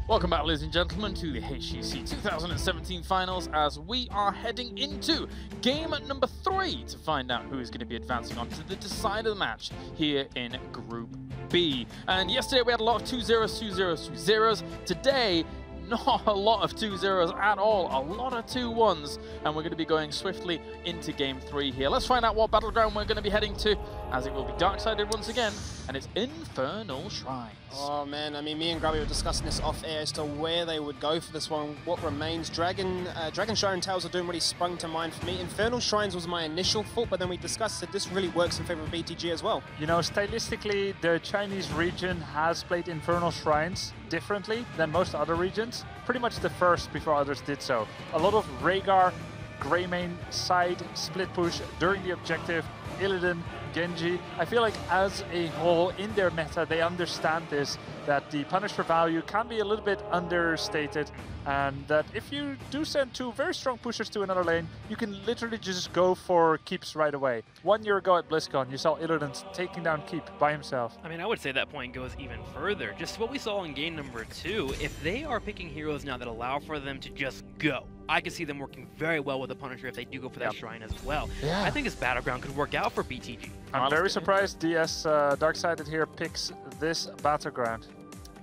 Welcome back, ladies and gentlemen, to the HGC 2017 finals as we are heading into game number 3 to find out who is going to be advancing on to the decider match here in Group B. And yesterday we had a lot of 2-0s, 2-0s, 2-0s. Today, not a lot of 2-0s at all, a lot of 2-1s, and we're going to be going swiftly into game 3 here. Let's find out what battleground we're going to be heading to, as it will be dark-sided once again, and it's Infernal Shrines. Oh man, I mean, me and Grubby were discussing this off air as to where they would go for this one, what remains. Dragon Shire and Tales of Doom really sprung to mind for me. Infernal Shrines was my initial thought, but then we discussed that this really works in favor of BTG as well. You know, stylistically, the Chinese region has played Infernal Shrines differently than most other regions. Pretty much the first before others did so. A lot of Rhaegar, Greymane side split push during the objective, Illidan, Genji. I feel like as a whole in their meta they understand this, that the punish for value can be a little bit understated, and that if you do send 2 very strong pushers to another lane, you can literally just go for keeps right away. 1 year ago at BlizzCon, you saw Illidan taking down Keep by himself. I mean, I would say that point goes even further. Just what we saw in game number 2, if they are picking heroes now that allow for them to just go, I can see them working very well with the Punisher if they do go for that shrine as well. Yeah. I think this battleground could work out for BTG. I'm very surprised DS Darksided here picks this battleground.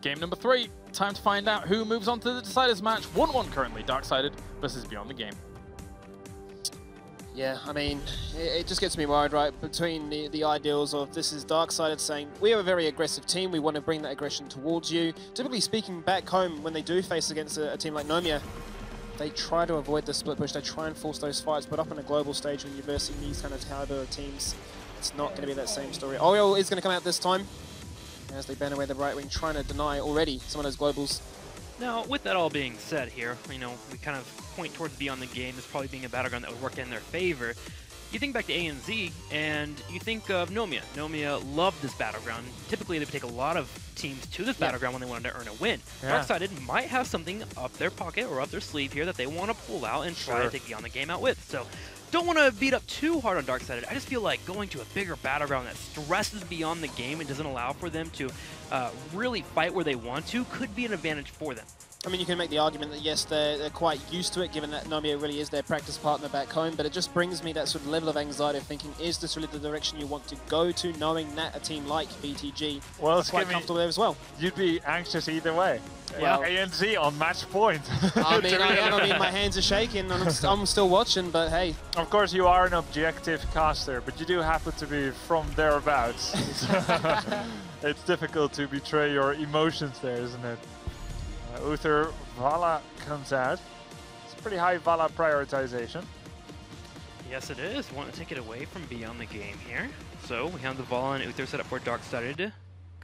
Game number 3, time to find out who moves on to the deciders match. 1-1 currently, Darksided versus Beyond the Game. Yeah, I mean, it just gets me worried, right, between the ideals of this is Darksided saying, we are a very aggressive team, we want to bring that aggression towards you. Typically speaking, back home, when they do face against a team like Nomia, they try to avoid the split push, they try and force those fights, but up on a global stage when you're versing these kind of caliber of teams, it's not going to be that same story. Oriole is going to come out this time, as they ban away the right wing, trying to deny already some of those globals. Now, with that all being said here, you know, we kind of point towards Beyond the Game as probably being a battleground that would work in their favor. You think back to ANZ, and you think of Nomia. Nomia loved this battleground. Typically, they would take a lot of teams to this battleground when they wanted to earn a win. Darksided might have something up their pocket or up their sleeve here that they want to pull out and try to take Beyond the Game out with. So, don't want to beat up too hard on Darksided. I just feel like going to a bigger battleground that stresses Beyond the Game and doesn't allow for them to really fight where they want to could be an advantage for them. I mean, you can make the argument that yes, they're quite used to it, given that Nomia really is their practice partner back home, but it just brings me that sort of level of anxiety of thinking, is this really the direction you want to go to, knowing that a team like BTG is quite comfortable there as well? You'd be anxious either way. Well, ANZ on match point. I mean, my hands are shaking, and I'm still watching, but hey. Of course, you are an objective caster, but you do happen to be from thereabouts. It's difficult to betray your emotions there, isn't it? Uther Vala comes out. It's a pretty high Vala prioritization. Yes, it is. Want to take it away from Beyond the Game here. So we have the Vala and Uther set up for Darksided, kind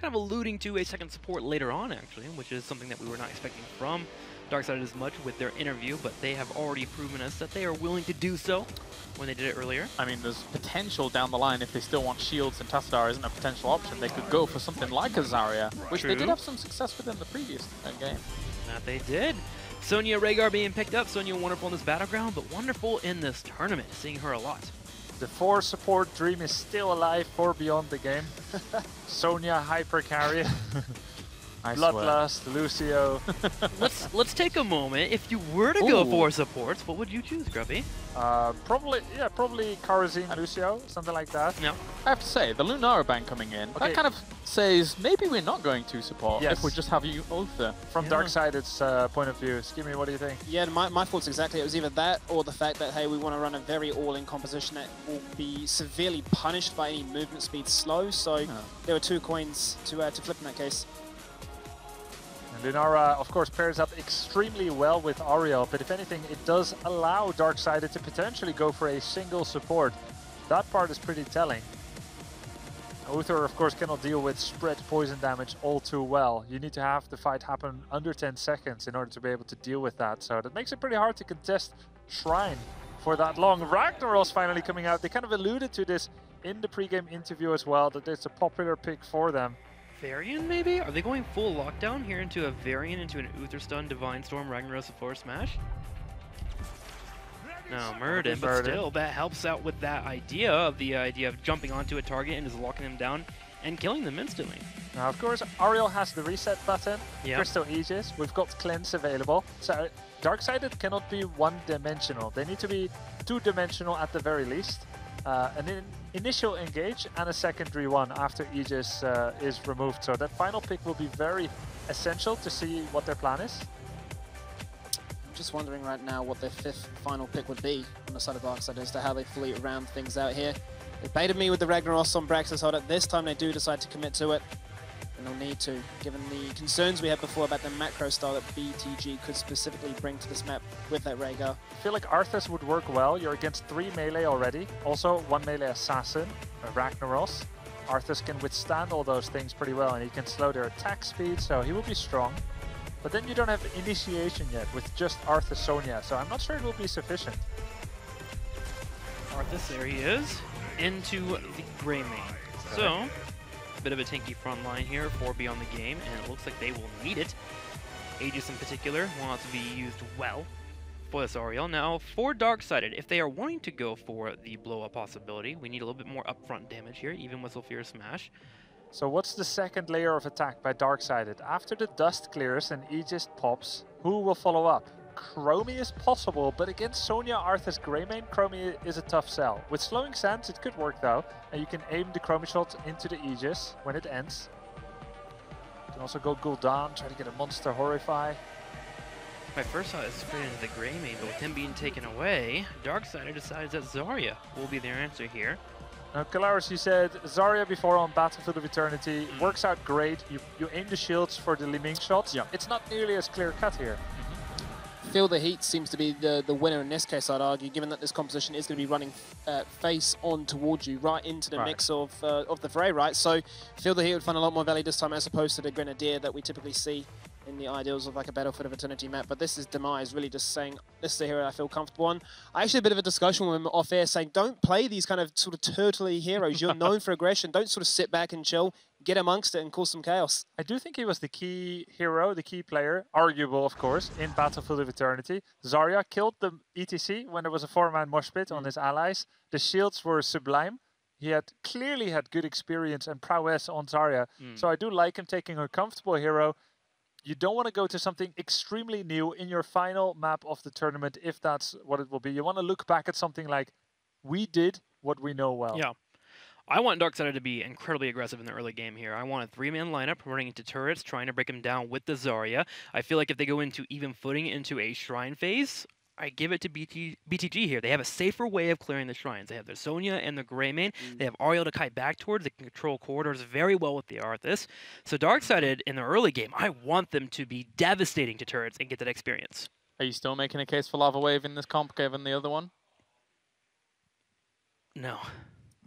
of alluding to a second support later on, actually, which is something that we were not expecting from Darksided as much with their interview, but they have already proven us that they are willing to do so when they did it earlier. I mean, there's potential down the line if they still want shields, and Tassadar isn't a potential option. They could go for something like a Zarya, which they did have some success with in the previous game. That they did. Sonya Rhaegar being picked up. Sonya wonderful in this battleground, but wonderful in this tournament. Seeing her a lot. The 4 support dream is still alive for Beyond the Game. Sonya hyper carry. Bloodlust, Lucio. let's take a moment. If you were to go for supports, what would you choose, Grubby? Probably Karazin, Lucio, something like that. No. I have to say, the Lunara ban coming in, that kind of says maybe we're not going to support if we just have you Uther. From Darksided's point of view, Skimmy, what do you think? Yeah, my thoughts exactly. It was either that or the fact that, hey, we want to run a very all-in composition that will be severely punished by any movement speed slow. So there were 2 coins to flip in that case. Lunara, of course, pairs up extremely well with Ariel, but if anything, it does allow Darksided to potentially go for a single support. That part is pretty telling. Uther, of course, cannot deal with spread poison damage all too well. You need to have the fight happen under 10 seconds in order to be able to deal with that, so that makes it pretty hard to contest Shrine for that long. Ragnaros finally coming out. They kind of alluded to this in the pre-game interview as well, that it's a popular pick for them. Varian, maybe? Are they going full lockdown here into a Varian, into an Uther Stun, Divine Storm, Ragnaros, a Force Smash? No, Muradin, but still, that helps out with that idea of jumping onto a target and just locking them down and killing them instantly. Now, of course, Ariel has the reset button, Yep. Crystal Aegis, we've got Cleanse available, so Darksided cannot be one-dimensional. They need to be two-dimensional at the very least. An initial engage and a secondary one after Aegis is removed. So that final pick will be very essential to see what their plan is. I'm just wondering right now what their 5th final pick would be on the side of Darkseid as to how they fully round things out here. They baited me with the Ragnaros on Brax's Hold Up. This time they do decide to commit to it. And they'll need to, given the concerns we had before about the macro style that BTG could specifically bring to this map with that Rhaegar. I feel like Arthas would work well. You're against 3 melee already. Also 1 melee assassin, Ragnaros. Arthas can withstand all those things pretty well, and he can slow their attack speed, so he will be strong. But then you don't have initiation yet with just Arthas Sonya, so I'm not sure it will be sufficient. Arthas, there he is, into the Greymane. So, a bit of a tanky front line here for Beyond the Game, and it looks like they will need it. Aegis in particular wants to be used well for this Ariel. Now, for Darksided, if they are wanting to go for the blow-up possibility, we need a little bit more upfront damage here, even with Sulfur Smash. So what's the second layer of attack by Darksided? After the dust clears and Aegis pops, who will follow up? Chromie is possible, but against Sonya, Arthas, Greymane, Chromie is a tough sell. With Slowing Sands, it could work though, and you can aim the Chromie shot into the Aegis when it ends. You can also go Gul'dan, try to get a monster Horrify. My first thought is straight into the Greymane, but with him being taken away, Darksided decides that Zarya will be their answer here. Now, Kalaris, you said Zarya before on Battlefield of Eternity works out great. You aim the shields for the Li Ming shots. Yeah. It's not nearly as clear cut here. Feel the Heat seems to be the winner in this case, I'd argue, given that this composition is going to be running face on towards you, right into the mix of the fray, right? So Feel the Heat would find a lot more value this time as opposed to the Grenadier that we typically see in the ideals of like a Battlefield of Eternity map. But this is Demise really just saying, this is a hero I feel comfortable on. I actually had a bit of a discussion with him off air saying, don't play these kind of sort of turtley heroes. You're known for aggression. Don't sort of sit back and chill. Get amongst it and cause some chaos. I do think he was the key hero, the key player, arguable of course, in Battlefield of Eternity. Zarya killed the ETC when there was a 4-man mosh pit on his allies. The shields were sublime. He had clearly had good experience and prowess on Zarya. So I do like him taking a comfortable hero. You don't want to go to something extremely new in your final map of the tournament, if that's what it will be. You want to look back at something like, we did what we know well. Yeah. I want Darksided to be incredibly aggressive in the early game here. I want a 3-man lineup running into turrets, trying to break them down with the Zarya. I feel like if they go into even footing into a shrine phase, I give it to BTG here. They have a safer way of clearing the shrines. They have their Sonya and the Greymane. They have Ariel to kite back towards. They can control corridors very well with the Arthas. So Darksided in the early game, I want them to be devastating to turrets and get that experience. Are you still making a case for Lava Wave in this comp given the other one? No.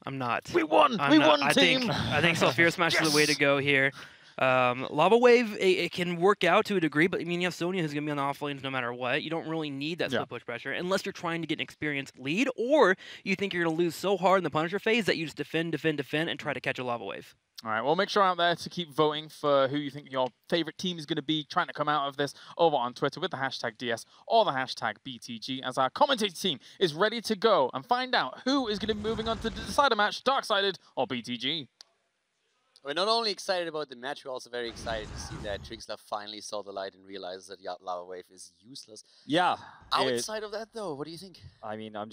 I'm not. We won! We won, team! I think Sulfur Smash is the way to go here. Lava Wave, it can work out to a degree, but I mean, you have Sonya who's going to be on the off lanes no matter what. You don't really need that split push pressure unless you're trying to get an experienced lead, or you think you're going to lose so hard in the Punisher phase that you just defend, and try to catch a Lava Wave. All right, well, make sure out there to keep voting for who you think your favorite team is going to be trying to come out of this over on Twitter with the hashtag DS or the hashtag BTG, as our commentator team is ready to go and find out who is going to be moving on to the decider match, Darksided or BTG. We're not only excited about the match, we're also very excited to see that Trixler finally saw the light and realized that Lava Wave is useless. Yeah. Outside of that, though, what do you think? I mean, I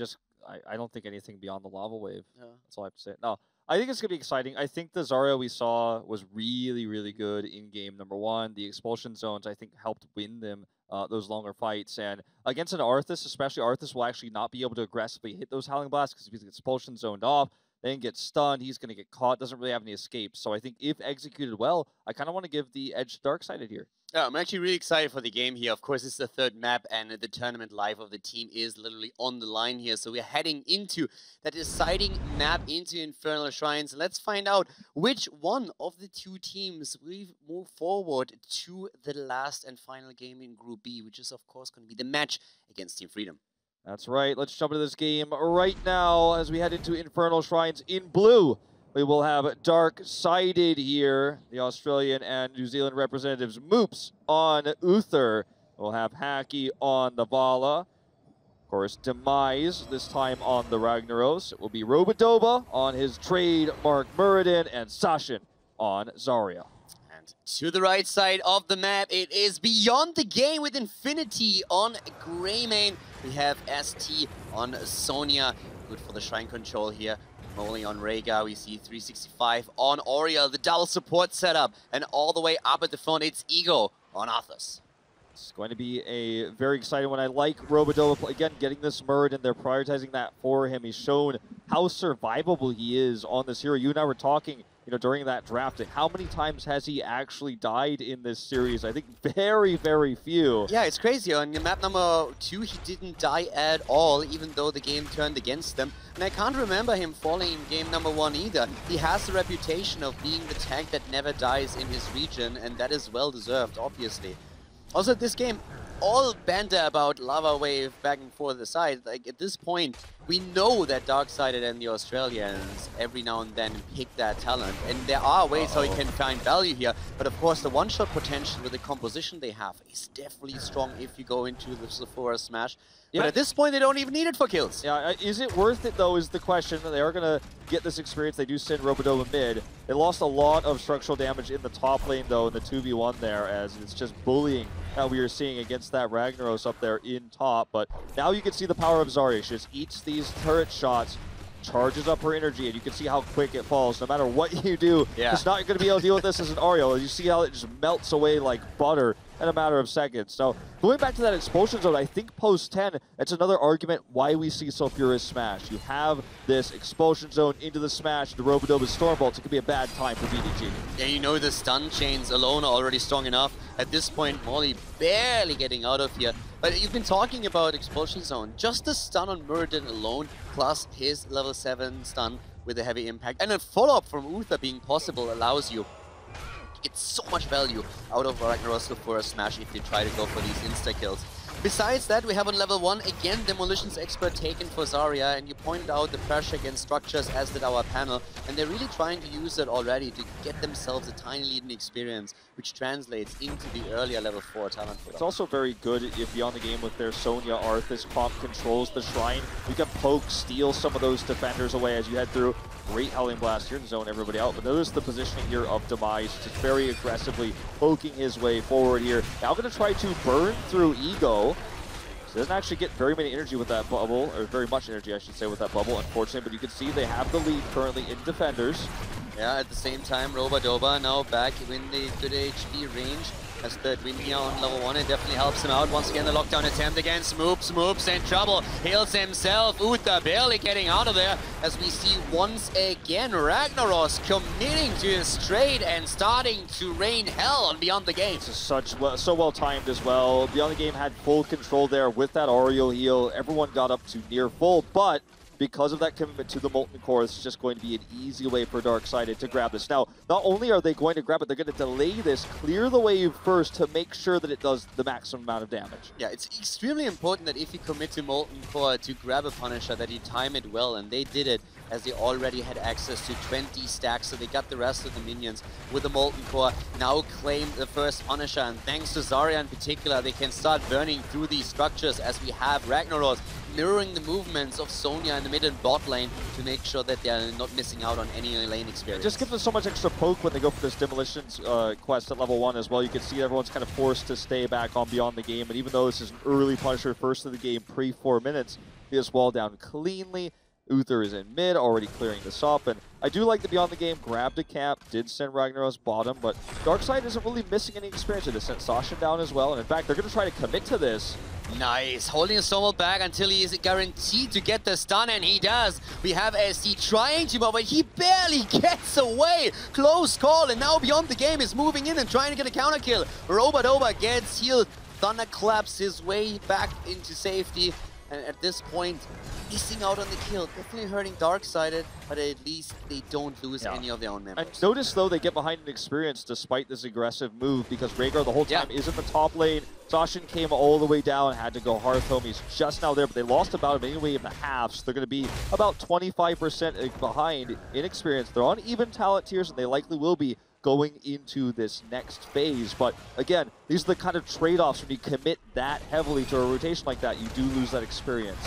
don't think anything beyond the Lava Wave. Yeah. That's all I have to say. No, I think it's going to be exciting. I think the Zarya we saw was really, really good in game number 1. The expulsion zones, I think, helped win them those longer fights. And against an Arthas, especially, Arthas will actually not be able to aggressively hit those Howling Blasts because he's expulsion zoned off. Then gets stunned, he's going to get caught, doesn't really have any escapes. So I think if executed well, I kind of want to give the edge to Darksided here. Yeah, I'm actually really excited for the game here. Of course, it's the 3rd map, and the tournament life of the team is literally on the line here. So we're heading into that deciding map into Infernal Shrines. Let's find out which one of the 2 teams will move forward to the last and final game in Group B, which is, of course, going to be the match against Team Freedom. That's right. Let's jump into this game right now as we head into Infernal Shrines. In blue, we will have Darksided here, the Australian and New Zealand representatives. Moops on Uther. We'll have Hacky on the Vala. Of course, Demise this time on the Ragnaros. It will be Robodoba on his trademark Muradin, and Sashin on Zarya. And to the right side of the map, it is Beyond the Game with Infinity on Greymane. We have ST on Sonya. Good for the Shrine control here. Molly on Rhaegar, we see 365 on Oriel, the double support setup, and all the way up at the front, it's Ego on Arthas. It's going to be a very exciting one. I like Robodoba, again, getting this Murd, and they're prioritizing that for him. He's shown how survivable he is on this hero. You and I were talking, during that drafting. How many times has he actually died in this series? I think very, very few. Yeah, it's crazy. On map number 2, he didn't die at all, even though the game turned against them. And I can't remember him falling in game number 1 either. He has the reputation of being the tank that never dies in his region, and that is well deserved, obviously. Also, this game, all banter about Lava Wave back and forth aside, like at this point, we know that Darksided and the Australians every now and then pick that talent, and there are ways how you can find value here, but of course the one-shot potential with the composition they have is definitely strong if you go into the Sephora Smash. Yeah. But at this point, they don't even need it for kills. Yeah, is it worth it, though, is the question. They are going to get this experience. They do send Robodoba mid. They lost a lot of structural damage in the top lane, though, in the 2v1 there, as it's just bullying that we are seeing against that Ragnaros up there in top. But now you can see the power of Zarya. She just eats these turret shots, charges up her energy, and you can see how quick it falls. No matter what you do, it's not going to be able to deal with this as an Ariel. You see how it just melts away like butter in a matter of seconds. So going back to that expulsion zone, I think post 10, it's another argument why we see Sulfuras Smash. You have this expulsion zone into the Smash, the Robodoba Storm Bolts. It could be a bad time for BDG. Yeah, the stun chains alone are already strong enough. At this point, Molly barely getting out of here. But you've been talking about expulsion zone. Just the stun on Muradin alone, plus his level 7 stun with a heavy impact, and a follow-up from Uther being possible allows you get so much value out of Ragnaros for a Smash if you try to go for these insta-kills. Besides that, we have on level 1, again, Demolitions Expert taken for Zarya, and you pointed out the pressure against structures, as did our panel, and they're really trying to use it already to get themselves a tiny lead in experience, which translates into the earlier level 4 talent. It's also very good if Beyond the Game with their Sonya Arthas comp controls the Shrine. You can poke, steal some of those defenders away as you head through. Great Howling Blast here to zone everybody out, but notice the positioning here of Demise, just very aggressively poking his way forward here. Now going to try to burn through Ego. So doesn't actually get very many energy with that bubble, or very much energy I should say with that bubble, unfortunately, but you can see they have the lead currently in defenders. Yeah, at the same time, Robodoba now back in the good HP range. As third win here on level 1, it definitely helps him out. Once again, the lockdown attempt against Moops in trouble. Heals himself. Uther barely getting out of there. As we see once again, Ragnaros committing to his trade and starting to rain hell on Beyond the Game. This is so well timed as well. Beyond the Game had full control there with that Oriel heal. Everyone got up to near full, but because of that commitment to the Molten Core, it's just going to be an easy way for Darksided to grab this. Now, not only are they going to grab it, they're going to delay this, clear the wave first to make sure that it does the maximum amount of damage. Yeah, it's extremely important that if you commit to Molten Core to grab a Punisher, that you time it well, and they did it as they already had access to 20 stacks, so they got the rest of the minions with the Molten Core, now claim the first Punisher, and thanks to Zarya in particular, they can start burning through these structures as we have Ragnaros mirroring the movements of Sonya in the mid and bot lane to make sure that they're not missing out on any lane experience. It just gives us so much extra poke when they go for this Demolitions quest at level 1 as well. You can see everyone's kind of forced to stay back on Beyond the Game, and even though this is an early Punisher first of the game, pre-4 minutes, this wall down cleanly. Uther is in mid, already clearing this up, and I do like the Beyond the Game grabbed a cap, did send Ragnaros bottom, but Darkseid isn't really missing any experience. It has sent Sasha down as well, and in fact, they're going to try to commit to this. Nice, holding a Stormbolt back until he is guaranteed to get the stun, and he does. We have SC trying to, but he barely gets away. Close call, and now Beyond the Game is moving in and trying to get a counter kill. Robodoba gets healed. Thunderclaps his way back into safety, and at this point, missing out on the kill. Definitely hurting Darksided, but at least they don't lose any of their own members. And notice, though, they get behind an experience despite this aggressive move, because Rhaegar the whole time is in the top lane. Sashin came all the way down, had to go Hearth home. He's just now there, but they lost about him anyway in the half, so they're going to be about 25% behind in experience. They're on even talent tiers, and they likely will be going into this next phase. But again, these are the kind of trade-offs when you commit that heavily to a rotation like that, you do lose that experience.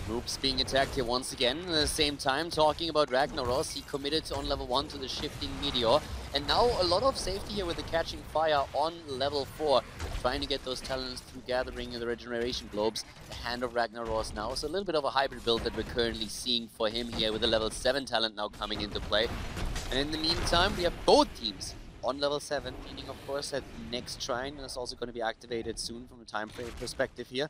Moops being attacked here once again. At the same time, talking about Ragnaros, he committed on level 1 to the shifting Meteor. And now a lot of safety here with the catching fire on level 4, trying to get those talents through gathering the regeneration globes. The Hand of Ragnaros now, so a little bit of a hybrid build that we're currently seeing for him here with the level 7 talent now coming into play. And in the meantime, we have both teams on level 7, meaning of course that next shrine is also going to be activated soon from a time frame perspective here.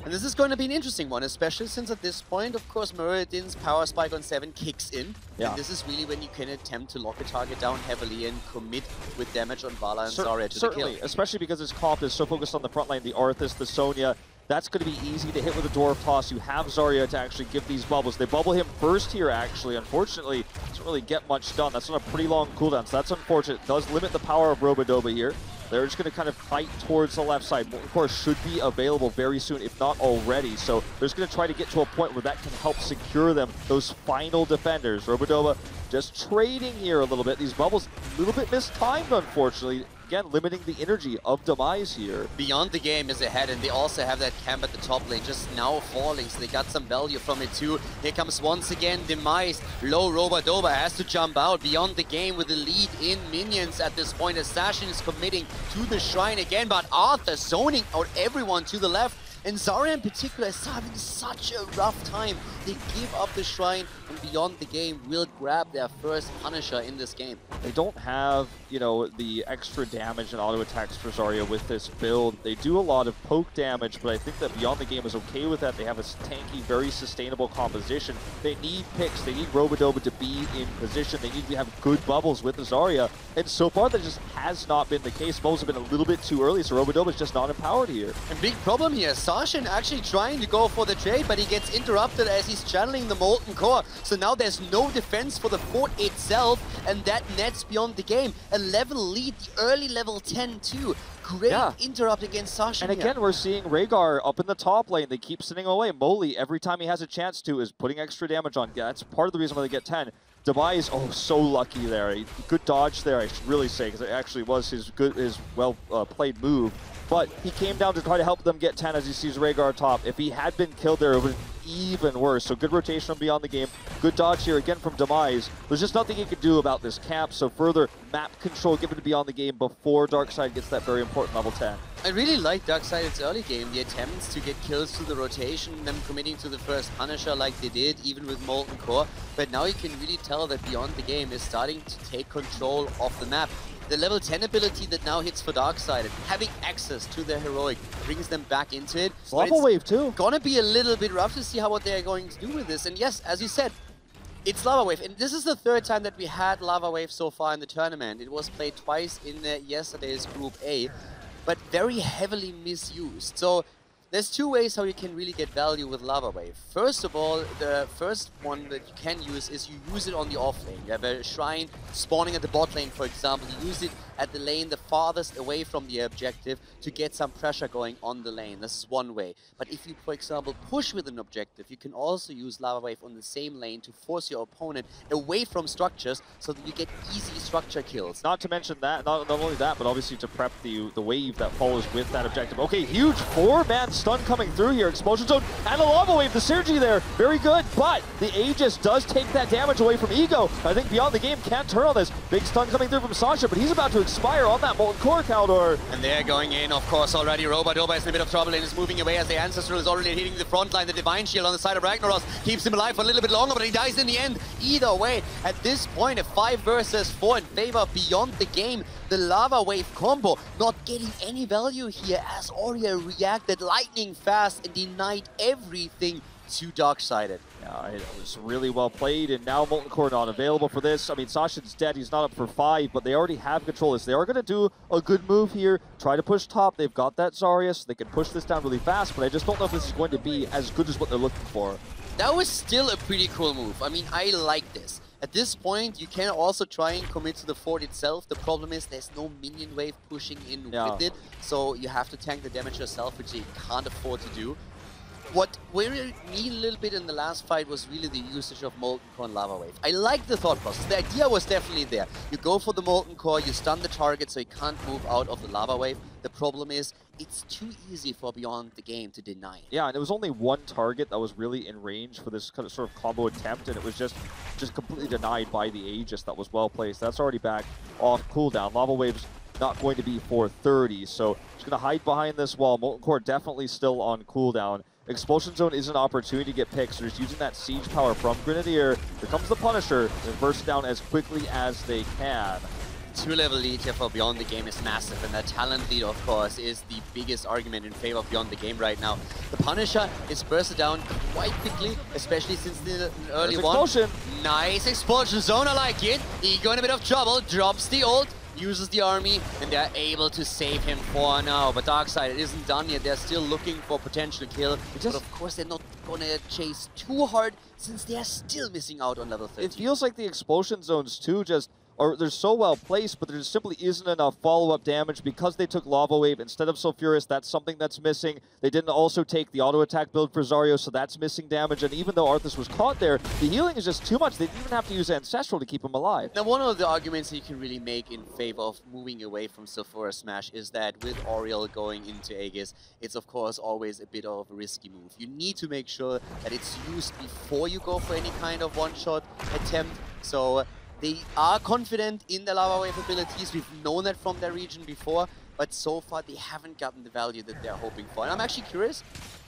And this is going to be an interesting one, especially since at this point, of course, Meridian's power spike on 7 kicks in. Yeah. And this is really when you can attempt to lock a target down heavily and commit with damage on Vala and Zarya to the kill. Especially because his comp is so focused on the front line, the Arthas, the Sonya. That's going to be easy to hit with a Dwarf Toss. You have Zarya to actually give these bubbles. They bubble him first here, actually. Unfortunately, doesn't really get much done. That's on a pretty long cooldown, so that's unfortunate. It does limit the power of Robodoba here. They're just going to kind of fight towards the left side. Of course, should be available very soon, if not already. So they're just going to try to get to a point where that can help secure them, those final defenders. Robodoba just trading here a little bit. These bubbles a little bit mistimed, unfortunately. Again, limiting the energy of Demise here. Beyond the Game is ahead, and they also have that camp at the top lane just now falling, so they got some value from it too. Here comes once again Demise. Low Robodoba has to jump out. Beyond the Game with the lead in minions at this point. Assassin is committing to the shrine again, but Arthur zoning out everyone to the left. And Zarya in particular is having such a rough time. They give up the shrine, and Beyond the Game will grab their first Punisher in this game. They don't have, you know, the extra damage and auto attacks for Zarya with this build. They do a lot of poke damage, but I think that Beyond the Game is okay with that. They have a tanky, very sustainable composition. They need picks. They need Robodoba to be in position. They need to have good bubbles with the Zarya. And so far, that just has not been the case. Bubbles have been a little bit too early, so Robodoba is just not empowered here. And big problem here. Sashin actually trying to go for the trade, but he gets interrupted as he's channeling the Molten Core. So now there's no defense for the fort itself, and that nets Beyond the Game. A level lead, the early level 10 too. Great interrupt against Sashin. And again, we're seeing Rhaegar up in the top lane. They keep sending away. Molly, every time he has a chance to, is putting extra damage on. That's part of the reason why they get 10. Demise, oh, so lucky there. Good dodge there, I should really say, because it actually was his well played move. But he came down to try to help them get 10 as he sees Rhaegar top. If he had been killed there, it would have been even worse. So good rotation from Beyond the Game. Good dodge here again from Demise. There's just nothing he could do about this camp, so further map control given to Beyond the Game before Darkseid gets that very important level 10. I really like Darkseid's early game, the attempts to get kills through the rotation, them committing to the first Punisher like they did, even with Molten Core. But now you can really tell that Beyond the Game is starting to take control of the map. The level 10 ability that now hits for Darkseid, and having access to their heroic brings them back into it. Lava Wave too. Gonna be a little bit rough to see how what they're going to do with this. And yes, as you said, it's Lava Wave. And this is the third time that we had Lava Wave so far in the tournament. It was played twice in yesterday's Group A, but very heavily misused. So there's two ways how you can really get value with Lava Wave. First of all, the first one that you can use is you use it on the off lane. You have a shrine spawning at the bot lane, for example. You use it at the lane the farthest away from the objective to get some pressure going on the lane. This is one way. But if you, for example, push with an objective, you can also use Lava Wave on the same lane to force your opponent away from structures so that you get easy structure kills. Not to mention that, not only that, but obviously to prep the wave that follows with that objective. Okay, huge 4-man stun coming through here. Explosion Zone and a Lava Wave. The synergy there, very good, but the Aegis does take that damage away from Ego. I think Beyond the Game can't turn on this. Big stun coming through from Sasha, but he's about to expire on that Molten Core, Kaldor. And they're going in, of course, already. Robodoba is in a bit of trouble and is moving away as the Ancestral is already hitting the front line. The Divine Shield on the side of Ragnaros keeps him alive for a little bit longer, but he dies in the end. Either way, at this point, a 5 versus 4 in favor of Beyond the Game. The Lava Wave combo not getting any value here as Aurea reacted lightning fast and denied everything to Darkseid. Yeah, it was really well played, and now Molten Core not available for this. I mean, Sasha's dead, he's not up for 5, but they already have control. They are going to do a good move here, try to push top. They've got that Zarya, so they can push this down really fast, but I just don't know if this is going to be as good as what they're looking for. That was still a pretty cool move. I mean, I like this. At this point, you can also try and commit to the fort itself. The problem is there's no minion wave pushing in with it, so you have to tank the damage yourself, which you can't afford to do. What worried me a little bit in the last fight was really the usage of Molten Core and Lava Wave. I like the thought process. The idea was definitely there. You go for the Molten Core, you stun the target so he can't move out of the Lava Wave. The problem is, it's too easy for Beyond the Game to deny it. Yeah, and it was only one target that was really in range for this kind of sort of combo attempt, and it was just completely denied by the Aegis that was well placed. That's already back off cooldown. Lava Wave's not going to be 430, so just going to hide behind this wall. Molten Core definitely still on cooldown. Expulsion Zone is an opportunity to get picks, so just using that siege power from Grenadier. Here comes the Punisher, and burst down as quickly as they can. 2-level lead here for Beyond the Game is massive, and that talent lead, of course, is the biggest argument in favor of Beyond the Game right now. The Punisher is bursted down quite quickly, especially since the early one. Expulsion! Nice Expulsion Zone, I like it. Ego in a bit of trouble, drops the ult, uses the army, and they're able to save him for now. But Darkseid, it isn't done yet. They're still looking for potential kill. But of course, they're not going to chase too hard since they're still missing out on level 30. It feels like the Expulsion Zones, too, they're so well placed, but there just simply isn't enough follow-up damage because they took Lava Wave instead of Sulfuras. That's something that's missing. They didn't also take the auto-attack build for Zarya, so that's missing damage. And even though Arthas was caught there, the healing is just too much. They didn't even have to use Ancestral to keep him alive. Now, one of the arguments that you can really make in favor of moving away from Sulfura Smash is that with Oriel going into Aegis, it's of course always a bit of a risky move. You need to make sure that it's used before you go for any kind of one-shot attempt. So they are confident in the Lava Wave abilities. We've known that from their region before, but so far they haven't gotten the value that they're hoping for. And I'm actually curious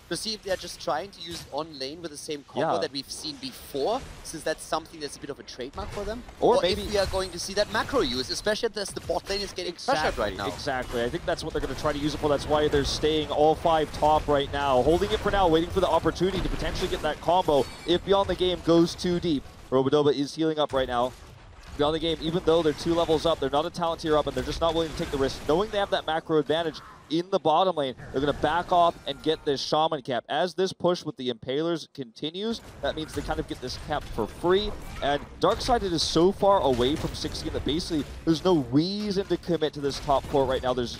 to see if they're just trying to use it on lane with the same combo that we've seen before, since that's something that's a bit of a trademark for them. Or maybe if we are going to see that macro use, especially as the bot lane is getting pressured right now. Exactly. I think that's what they're going to try to use it for. That's why they're staying all 5 top right now. Holding it for now, waiting for the opportunity to potentially get that combo if Beyond the Game goes too deep. Robodoba is healing up right now. Beyond the Game, even though they're 2 levels up, they're not a talent tier up, and they're just not willing to take the risk. Knowing they have that macro advantage in the bottom lane, they're going to back off and get this Shaman cap. As this push with the Impalers continues, that means they kind of get this cap for free. And Darkseid is so far away from 16 that basically there's no reason to commit to this top court right now. There's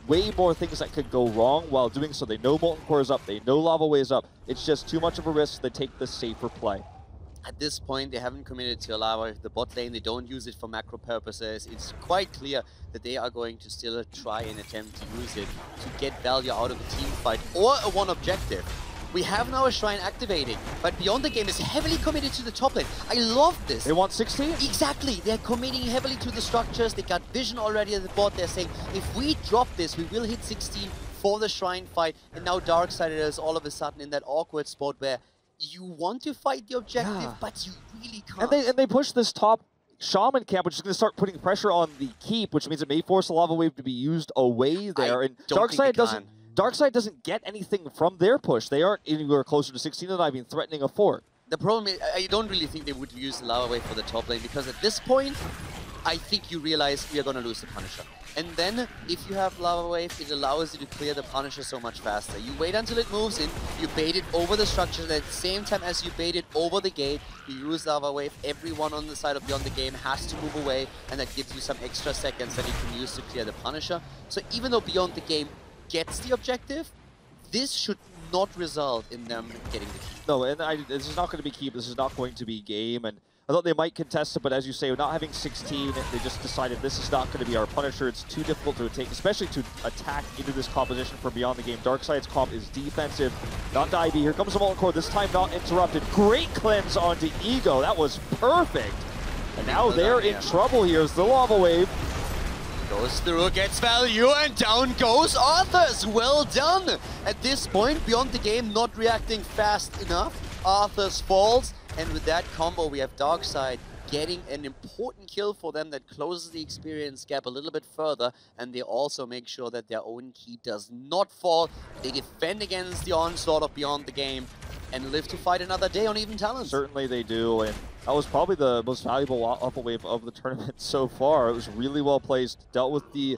way more things that could go wrong while doing so. They know Molten Core is up, they know Lava Wave is up. It's just too much of a risk. They take the safer play. At this point, they haven't committed to Lava, the bot lane. They don't use it for macro purposes. It's quite clear that they are going to still try and attempt to use it to get value out of the team fight or a one objective. We have now a Shrine activating, but Beyond the Game is heavily committed to the top lane. I love this. They want 16? Exactly. They're committing heavily to the structures. They got vision already at the bot. They're saying, if we drop this, we will hit 16 for the Shrine fight. And now Darkseid is all of a sudden in that awkward spot where you want to fight the objective, but you really can't. And they push this top Shaman camp, which is going to start putting pressure on the keep, which means it may force the Lava Wave to be used away there. And Darkseid doesn't get anything from their push. They aren't anywhere closer to 16 than I've been threatening a fort. The problem is, I don't really think they would use the Lava Wave for the top lane, because at this point, I think you realize we are going to lose the Punisher. And then, if you have Lava Wave, it allows you to clear the Punisher so much faster. You wait until it moves in, you bait it over the structure, and at the same time as you bait it over the gate, you use Lava Wave. Everyone on the side of Beyond the Game has to move away, and that gives you some extra seconds that you can use to clear the Punisher. So even though Beyond the Game gets the objective, this should not result in them getting the keep. No, and this is not going to be keep, this is not going to be game, and I thought they might contest it, but as you say, not having 16, they just decided this is not going to be our Punisher. It's too difficult to take, especially to attack into this composition from Beyond the Game. Darkseid's comp is defensive, not to IB. Here comes the Molten Core, this time not interrupted. Great cleanse onto Ego, that was perfect. And now they're in trouble here as the Lava Wave goes through, gets value, and down goes Arthas. Well done. At this point, Beyond the Game not reacting fast enough. Arthas falls. And with that combo, we have Darkseid getting an important kill for them that closes the experience gap a little bit further, and they also make sure that their own keep does not fall. They defend against the onslaught of Beyond the Game and live to fight another day on even talents. Certainly they do, and that was probably the most valuable upper wave of the tournament so far. It was really well placed, dealt with the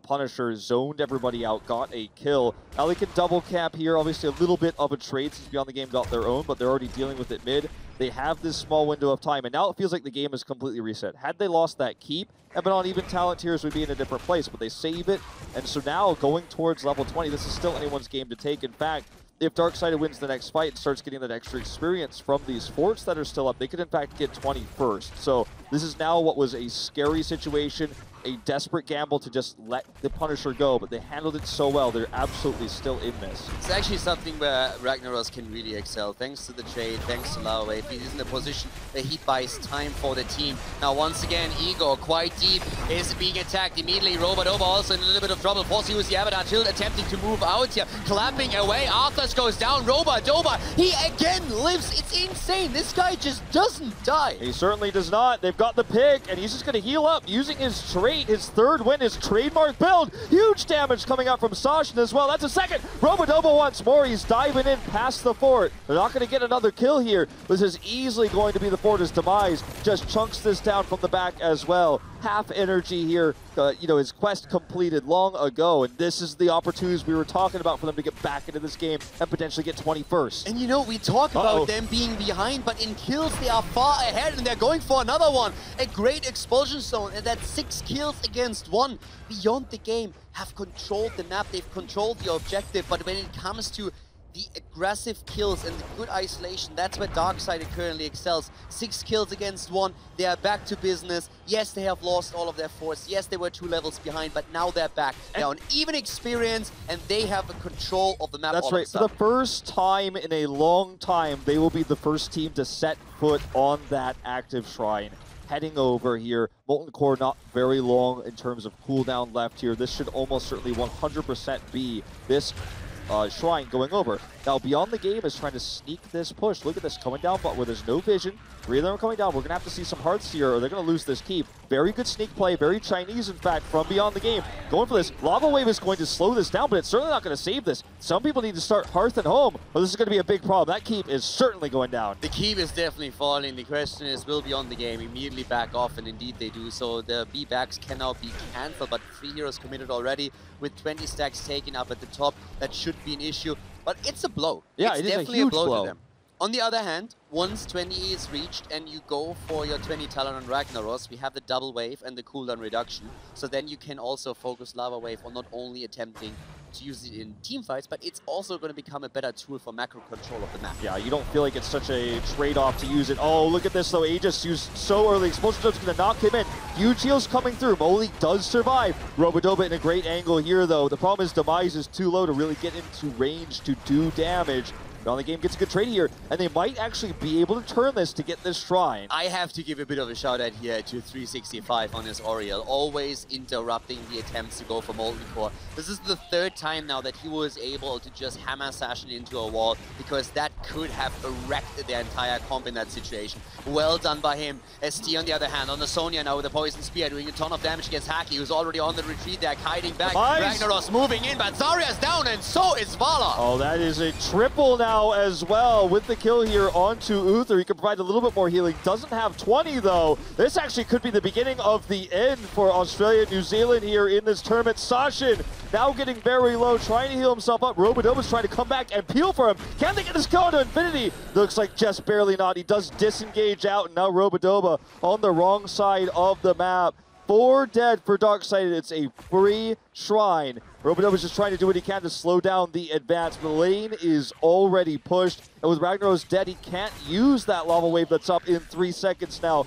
Punisher, zoned everybody out, got a kill. Now they can double cap here, obviously a little bit of a trade since Beyond the Game got their own, but they're already dealing with it mid. They have this small window of time, and now it feels like the game is completely reset. Had they lost that keep and been on even talent tiers, we'd be in a different place, but they save it, and so now going towards level 20, this is still anyone's game to take. In fact, if Darksided wins the next fight and starts getting that extra experience from these forts that are still up, they could in fact get 21st. So this is now what was a scary situation, a desperate gamble to just let the Punisher go, but they handled it so well. They're absolutely still in this. It's actually something where Ragnaros can really excel. Thanks to the trade, thanks to Lava Wave. He's in a position that he buys time for the team. Now, once again, Igor, quite deep, is being attacked immediately. Robodova also in a little bit of trouble. Forcing to use the Avatar Shield, attempting to move out here. Clapping away. Arthas goes down. Robodova, he again lives. It's insane. This guy just doesn't die. He certainly does not. They've got the pick, and he's just going to heal up using his trait. His third win, his trademark build. Huge damage coming out from Sashin as well. That's a second. Robodova once more. He's diving in past the fort. They're not going to get another kill here. This is easily going to be the fort's demise. Just chunks this down from the back as well. Half energy here. His quest completed long ago, and this is the opportunities we were talking about for them to get back into this game and potentially get 21st. And we talk about them being behind, but in kills they are far ahead, and they're going for another one. A great expulsion zone, and that's 6 kills against 1. Beyond the game have controlled the map, they've controlled the objective, but when it comes to the aggressive kills and the good isolation, that's where Darksided currently excels. 6 kills against 1, they are back to business. Yes, they have lost all of their force. Yes, they were 2 levels behind, but now they're back. They're on even experience, and they have a control of the map. That's right. For the first time in a long time, they will be the first team to set foot on that active shrine. Heading over here, Molten Core not very long in terms of cooldown left here. This should almost certainly 100% be this shrine going over. Now, Beyond the Game is trying to sneak this push. Look at this, coming down, but where there's no vision. 3 of them are coming down. We're going to have to see some hearts here, or they're going to lose this keep. Very good sneak play, very Chinese, in fact, from Beyond the Game. Going for this. Lava Wave is going to slow this down, but it's certainly not going to save this. Some people need to start Hearth and Home, or this is going to be a big problem. That keep is certainly going down. The keep is definitely falling. The question is, will Beyond the Game immediately back off? And indeed they do. So the B-backs can now be cancelled, but 3 heroes committed already with 20 stacks taken up at the top. That should be an issue. But it's a blow. Yeah, it's it is definitely a huge blow blow to them. On the other hand, once 20 is reached and you go for your 20 Talon on Ragnaros, we have the double wave and the cooldown reduction. So then you can also focus Lava Wave on not only attempting to use it in team fights, but it's also going to become a better tool for macro control of the map. Yeah, you don't feel like it's such a trade-off to use it. Oh, look at this though. Aegis used so early. Expulsion Zone's going to knock him in. Huge heals coming through. Moly does survive. Robodova in a great angle here though. The problem is Demise is too low to really get into range to do damage. Beyond the Game gets a good trade here, and they might actually be able to turn this to get this shrine. I have to give a bit of a shout out here to 365 on his Oriel, always interrupting the attempts to go for Molten Core. This is the 3rd time now that he was able to just hammer Sashin into a wall, because that could have wrecked their entire comp in that situation. Well done by him. ST on the other hand, on the Sonya now with the Poison Spear, doing a ton of damage against Haki, who's already on the retreat there, hiding back. Nice. Ragnaros moving in, but Zarya's down, and so is Vala. Oh, that is a triple now as well with the kill here onto Uther. He can provide a little bit more healing. Doesn't have 20 though. This actually could be the beginning of the end for Australia, New Zealand here in this tournament. Sashin now getting very low, trying to heal himself up. Robodova's trying to come back and peel for him. Can they get this kill to infinity? Looks like just barely not. He does disengage out, and now Robodova on the wrong side of the map. 4 dead for Darksided. It's a free shrine. Robodova's just trying to do what he can to slow down the advance. The lane is already pushed, and with Ragnaros dead, he can't use that lava wave that's up in 3 seconds now.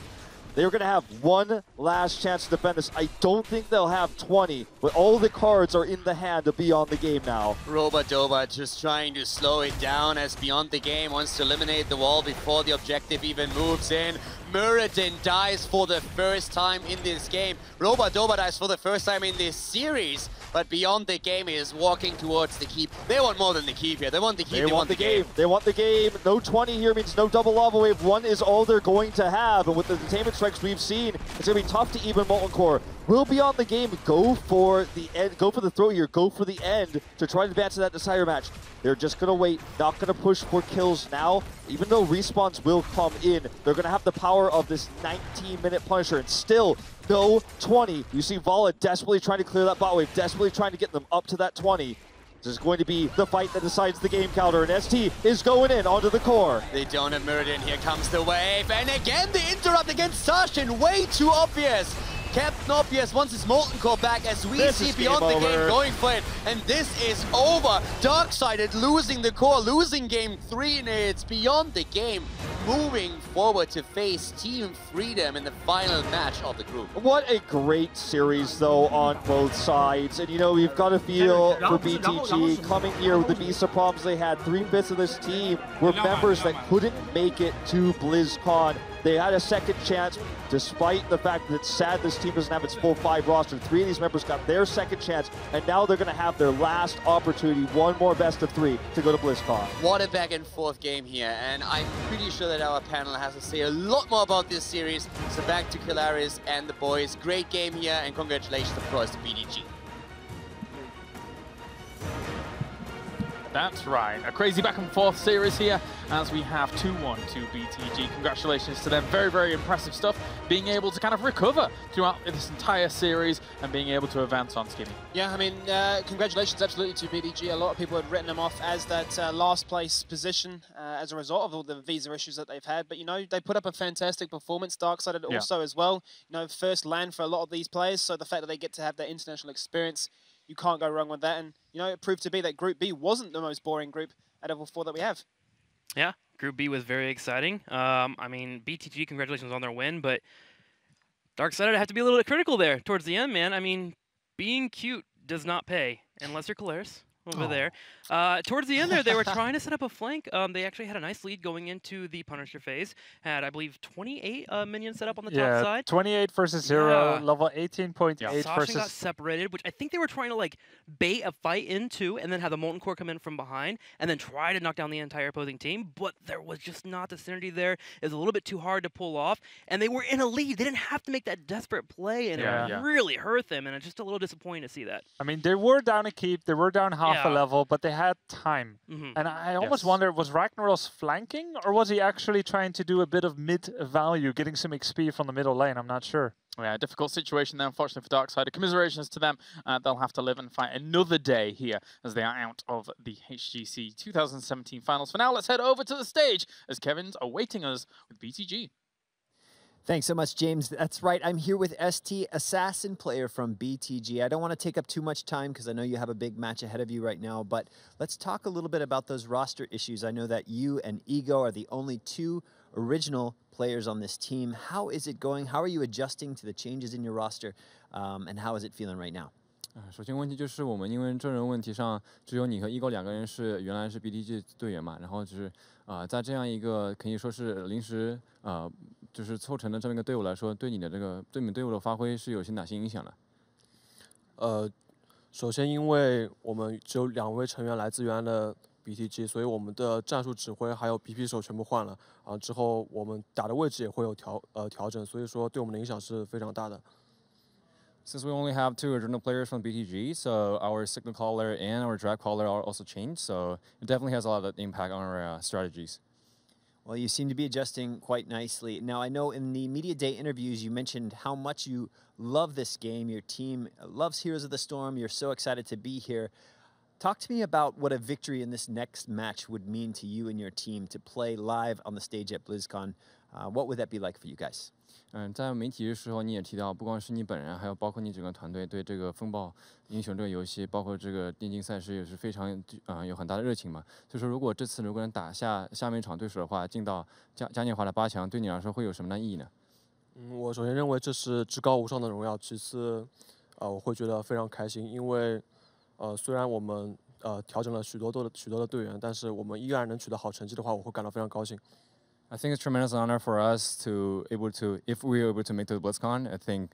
They're going to have one last chance to defend this. I don't think they'll have 20, but all the cards are in the hand of Beyond the Game now. Robodova just trying to slow it down as Beyond the Game wants to eliminate the wall before the objective even moves in. Muradin dies for the first time in this game. Robodova dies for the first time in this series, but Beyond the Game is walking towards the keep. They want more than the keep here. They want the keep. They want the game. They want the game. No 20 here means no double lava wave. 1 is all they're going to have, and with the detainment strikes we've seen, it's going to be tough to even Molten Core. Will Beyond the Game go for the end, go for the throw here, go for the end to try to advance to that decider match? They're just going to wait, not going to push for kills now. Even though respawns will come in, they're going to have the power of this 19-minute Punisher, and still no 20. You see Vala desperately trying to clear that bot wave, desperately trying to get them up to that 20. This is going to be the fight that decides the game counter, and ST is going in onto the core. They don't have Muradin. Here comes the wave, and again the interrupt against Sashin. Way too obvious. Capnopius wants his Molten Core back as we This see is Beyond game the Game over. going for it. And this is over. Darksided losing the core, losing game 3, and it's Beyond the Game moving forward to face Team Freedom in the final match of the group. What a great series, though, on both sides. And, you know, you've got to feel for BTG coming here with the visa problems they had. 3/5 of this team were members that couldn't make it to BlizzCon. They had a second chance, despite the fact that it's sad this team doesn't have its full 5 roster. 3 of these members got their second chance, and now they're going to have their last opportunity, one more best of 3, to go to BlizzCon. What a back and forth game here, and I'm pretty sure that our panel has to say a lot more about this series. So back to Kalaris and the boys. Great game here, and congratulations, of course, to BDG. That's right, a crazy back and forth series here as we have 2-1 to BTG. Congratulations to them, very, very impressive stuff. Being able to kind of recover throughout this entire series and being able to advance on Skinny. Yeah, I mean, congratulations absolutely to BDG. A lot of people had written them off as that last place position as a result of all the visa issues that they've had. But, you know, they put up a fantastic performance. Darksided also as well. You know, first land for a lot of these players. So the fact that they get to have that international experience, you can't go wrong with that. And, you know, it proved to be that Group B wasn't the most boring group out of all 4 that we have. Yeah, Group B was very exciting. I mean, BTG, congratulations on their win, but Darksided have to be a little bit critical there towards the end, man. I mean, being cute does not pay, unless you're Kalaris over there. Towards the end there, they were trying to set up a flank. They actually had a nice lead going into the Punisher phase. Had, I believe, 28 minions set up on the top side. 28 versus 0, level 18.8 Sasha versus... got separated, which I think they were trying to, like, bait a fight into and then have the Molten Core come in from behind and then try to knock down the entire opposing team, but there was just not the synergy there. It was a little bit too hard to pull off, and they were in a lead. They didn't have to make that desperate play, and it really hurt them, and it's just a little disappointing to see that. I mean, they were down a keep, they were down half a level, but they had time. And I almost wonder, was Ragnaros flanking, or was he actually trying to do a bit of mid-value, getting some XP from the middle lane? I'm not sure. Yeah, difficult situation there, unfortunately, for Darksided. Commiserations to them. They'll have to live and fight another day here as they are out of the HGC 2017 finals. For now, let's head over to the stage as Kevin's awaiting us with BTG. Thanks so much, James. That's right. I'm here with ST, Assassin player from BTG. I don't want to take up too much time because I know you have a big match ahead of you right now, but let's talk a little bit about those roster issues. I know that you and Ego are the only 2 original players on this team. How is it going? How are you adjusting to the changes in your roster? And how is it feeling right now? 首先问题就是我们因为阵容问题上，只有你和Ego 2个人是原来是 BTG 队员嘛，然后就是在这样一个可以说是临时就是凑成的这么一个队伍来说，对你们队伍的发挥是有些哪些影响呢？首先因为我们只有2位成员来自原来的 BTG， 所以我们的战术指挥还有 BP 手全部换了，之后我们打的位置也会有调整，所以说对我们的影响是非常大的。 Since we only have 2 original players from BTG, so our signal caller and our drag caller are also changed, so it definitely has a lot of impact on our strategies. Well, you seem to be adjusting quite nicely. Now, I know in the Media Day interviews, you mentioned how much you love this game. Your team loves Heroes of the Storm. You're so excited to be here. Talk to me about what a victory in this next match would mean to you and your team to play live on the stage at BlizzCon. What would that be like for you guys? 在媒体的时候，你也提到，不光是你本人，还有包括你整个团队对这个风暴英雄这个游戏，包括这个电竞赛事也是非常有很大的热情嘛。所以说，如果这次如果能打下面一场对手的话，进到嘉年华的8强，对你来说会有什么样的意义呢？我首先认为这是至高无上的荣耀，其次，我会觉得非常开心，因为虽然我们调整了许多的队员，但是我们依然能取得好成绩的话，我会感到非常高兴。 I think it's a tremendous honor for us if we are able to make the BlizzCon. I think